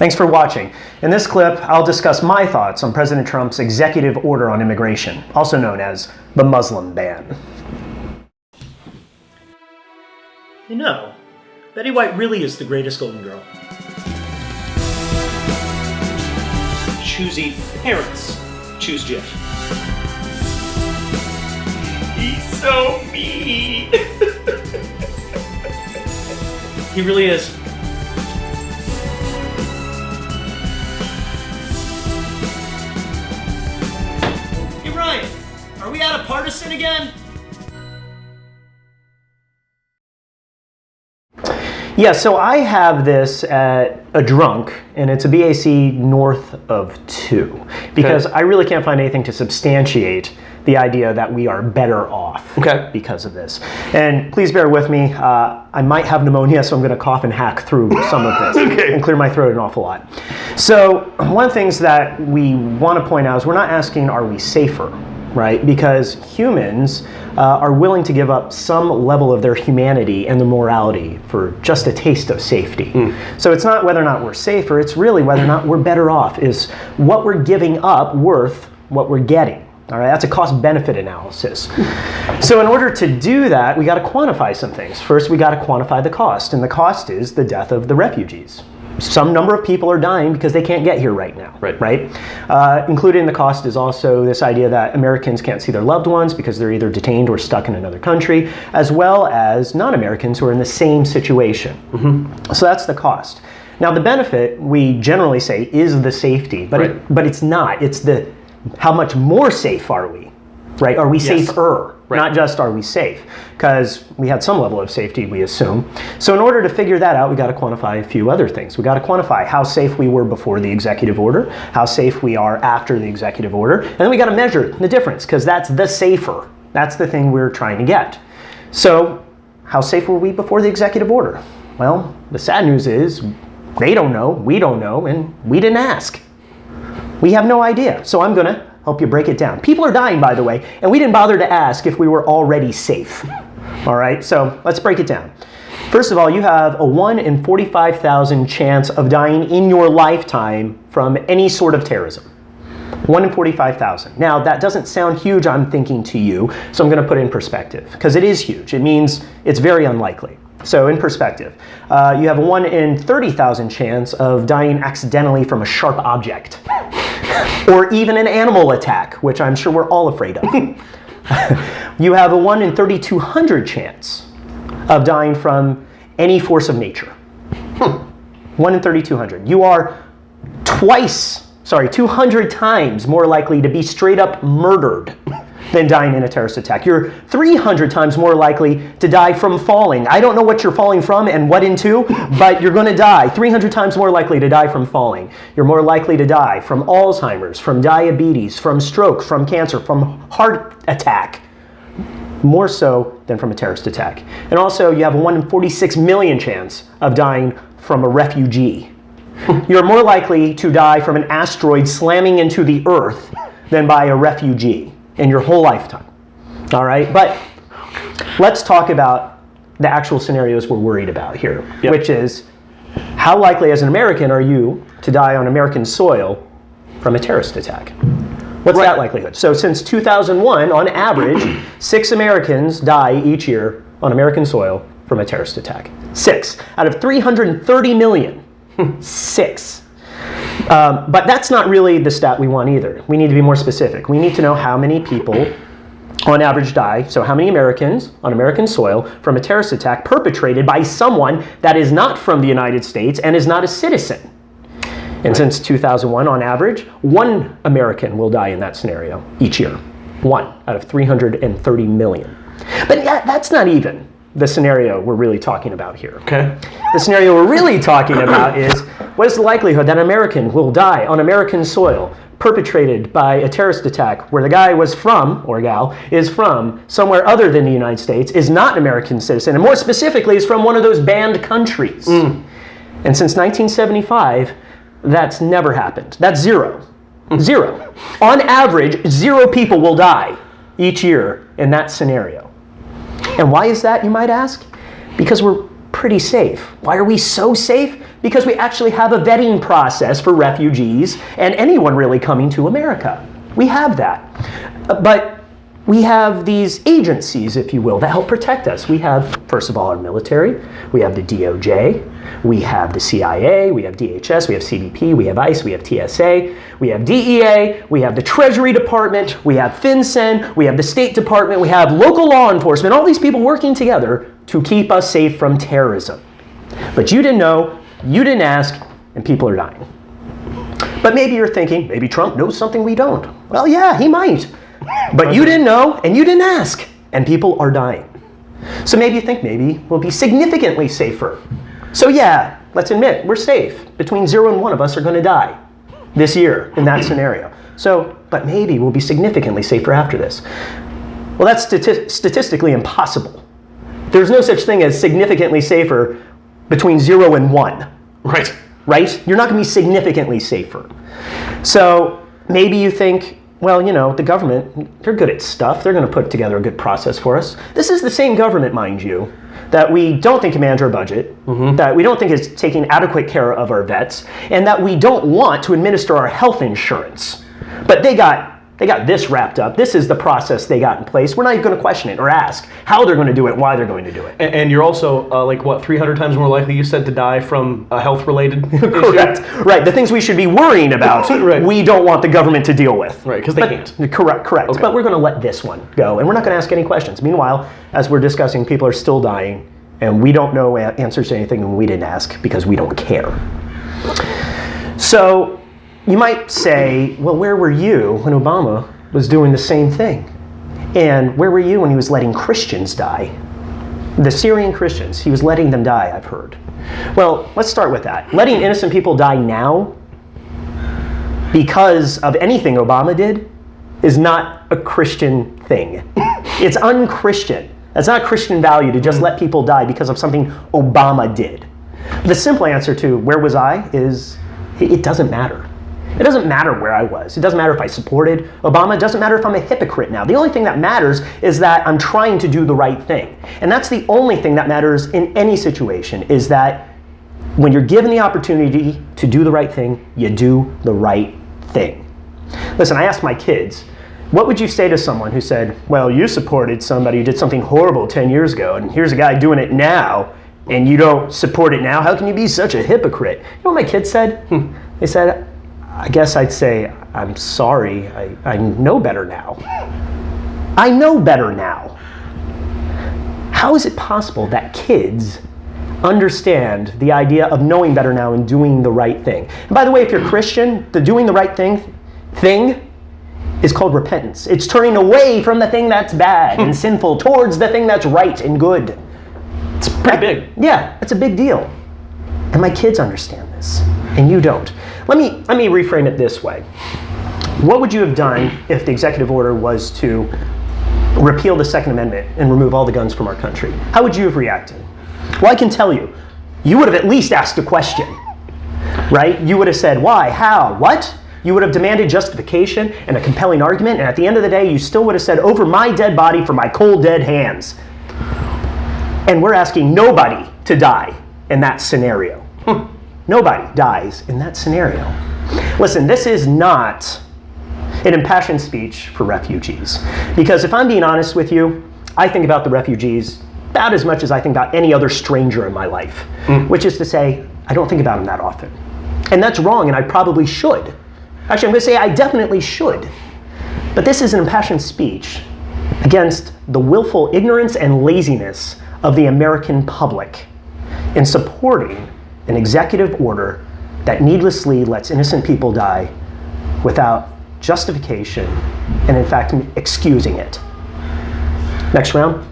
Thanks for watching. In this clip, I'll discuss my thoughts on President Trump's executive order on immigration, also known as the Muslim ban. You know, Betty White really is the greatest Golden Girl. Choosy parents choose Jif. He's so mean. He really is. Hey Ryan, are we out of partisan again? Yeah, so I have this at a drunk, and it's a BAC north of 2, because I really can't find anything to substantiate the idea that we are better off because of this. And please bear with me, I might have pneumonia, so I'm going to cough and hack through some of this and clear my throat an awful lot. So one of the things that we want to point out is we're not asking, are we safer? Right? Because humans are willing to give up some level of their humanity and their morality for just a taste of safety. So it's not whether or not we're safer, it's really whether or not we're better off. Is what we're giving up worth what we're getting? All right, that's a cost-benefit analysis. So in order to do that, we got to quantify some things. First, we got to quantify the cost, and the cost is the death of the refugees. Some number of people are dying because they can't get here right now, right? Included in the cost is also this idea that Americans can't see their loved ones because they're either detained or stuck in another country, as well as non-Americans who are in the same situation. So that's the cost. Now the benefit, we generally say, is the safety, but but it's not. It's the how much more safe are we, right? Are we safer? Not just are we safe, because we had some level of safety, we assume. So in order to figure that out, we got to quantify a few other things. We got to quantify how safe we were before the executive order, how safe we are after the executive order, and then we got to measure the difference, because that's the safer. That's the thing we're trying to get. So how safe were we before the executive order? Well, the sad news is they don't know, we don't know, and we didn't ask. We have no idea. So I'm going to help you break it down. People are dying, by the way, and we didn't bother to ask if we were already safe. All right, so let's break it down. First of all, you have a 1 in 45,000 chance of dying in your lifetime from any sort of terrorism. 1 in 45,000. Now, that doesn't sound huge, I'm thinking to you, so I'm going to put it in perspective, because it is huge. It means it's very unlikely. So in perspective, you have a 1 in 30,000 chance of dying accidentally from a sharp object, or even an animal attack, which I'm sure we're all afraid of. You have a 1 in 3,200 chance of dying from any force of nature. 1 in 3,200. You are 200 times more likely to be straight up murdered than dying in a terrorist attack. You're 300 times more likely to die from falling. I don't know what you're falling from and what into, but you're going to die. 300 times more likely to die from falling. You're more likely to die from Alzheimer's, from diabetes, from stroke, from cancer, from heart attack. More so than from a terrorist attack. And also, you have a 1 in 46 million chance of dying from a refugee. You're more likely to die from an asteroid slamming into the Earth than by a refugee in your whole lifetime. All right, but let's talk about the actual scenarios we're worried about here, which is how likely as an American are you to die on American soil from a terrorist attack? What's that likelihood? So since 2001, on average, 6 Americans die each year on American soil from a terrorist attack. 6 out of 330 million. 6. But that's not really the stat we want either. We need to be more specific. We need to know how many people on average die, so how many Americans on American soil from a terrorist attack perpetrated by someone that is not from the United States and is not a citizen. And since 2001, on average, 1 American will die in that scenario each year. 1 out of 330 million. But that's not even the scenario we're really talking about here. The scenario we're really talking about is, what is the likelihood that an American will die on American soil perpetrated by a terrorist attack where the guy was from, or gal, is from somewhere other than the United States, is not an American citizen, and more specifically is from one of those banned countries. And since 1975, that's never happened. That's 0. 0. On average, 0 people will die each year in that scenario. And why is that, you might ask? Because we're pretty safe. Why are we so safe? Because we actually have a vetting process for refugees and anyone really coming to America. We have that. But we have these agencies, if you will, that help protect us. We have, first of all, our military. We have the DOJ. We have the CIA. We have DHS. We have CBP. We have ICE. We have TSA. We have DEA. We have the Treasury Department. We have FinCEN. We have the State Department. We have local law enforcement. All these people working together to keep us safe from terrorism. But you didn't know, you didn't ask, and people are dying. But maybe you're thinking, maybe Trump knows something we don't. Well, yeah, he might. But you didn't know, and you didn't ask, and people are dying. So maybe you think maybe we'll be significantly safer. So yeah, let's admit, we're safe. Between 0 and 1 of us are going to die this year in that scenario. So, but maybe we'll be significantly safer after this. Well, that's statistically impossible. There's no such thing as significantly safer between 0 and 1. Right. Right? You're not going to be significantly safer. So maybe you think, well, you know, the government, they're good at stuff. They're going to put together a good process for us. This is the same government, mind you, that we don't think can manage our budget, that we don't think is taking adequate care of our vets, and that we don't want to administer our health insurance. But they got this wrapped up. This is the process they got in place. We're not even going to question it or ask how they're going to do it, why they're going to do it. And you're also, 300 times more likely, you said, to die from a health-related issue? Correct. Right. The things we should be worrying about, Right. We don't want the government to deal with. Right, because they can't. Correct. Okay. But we're going to let this one go, and we're not going to ask any questions. Meanwhile, as we're discussing, people are still dying, and we don't know answers to anything, and we didn't ask because we don't care. So you might say, well, where were you when Obama was doing the same thing? And where were you when he was letting Christians die? The Syrian Christians, he was letting them die, I've heard. Well, let's start with that. Letting innocent people die now because of anything Obama did is not a Christian thing. It's unchristian. That's not a Christian value to just let people die because of something Obama did. The simple answer to where was I is it doesn't matter. It doesn't matter where I was. It doesn't matter if I supported Obama. It doesn't matter if I'm a hypocrite now. The only thing that matters is that I'm trying to do the right thing. And that's the only thing that matters in any situation, is that when you're given the opportunity to do the right thing, you do the right thing. Listen, I asked my kids, what would you say to someone who said, well, you supported somebody who did something horrible 10 years ago, and here's a guy doing it now, and you don't support it now? How can you be such a hypocrite? You know what my kids said? They said, I guess I'd say, I'm sorry, I know better now. I know better now. How is it possible that kids understand the idea of knowing better now and doing the right thing? And by the way, if you're Christian, the doing the right thing is called repentance. It's turning away from the thing that's bad and sinful towards the thing that's right and good. It's pretty big. Yeah, it's a big deal. And my kids understand this, and you don't. Let me reframe it this way. What would you have done if the executive order was to repeal the Second Amendment and remove all the guns from our country? How would you have reacted? Well, I can tell you, you would have at least asked a question, right? You would have said, why, how, what? You would have demanded justification and a compelling argument, and at the end of the day, you still would have said, over my dead body for my cold, dead hands. And we're asking nobody to die in that scenario. Nobody dies in that scenario. Listen, this is not an impassioned speech for refugees. Because if I'm being honest with you, I think about the refugees about as much as I think about any other stranger in my life. Which is to say, I don't think about them that often. And that's wrong, and I probably should. Actually, I'm going to say I definitely should. But this is an impassioned speech against the willful ignorance and laziness of the American public in supporting an executive order that needlessly lets innocent people die without justification and, in fact, excusing it. Next round.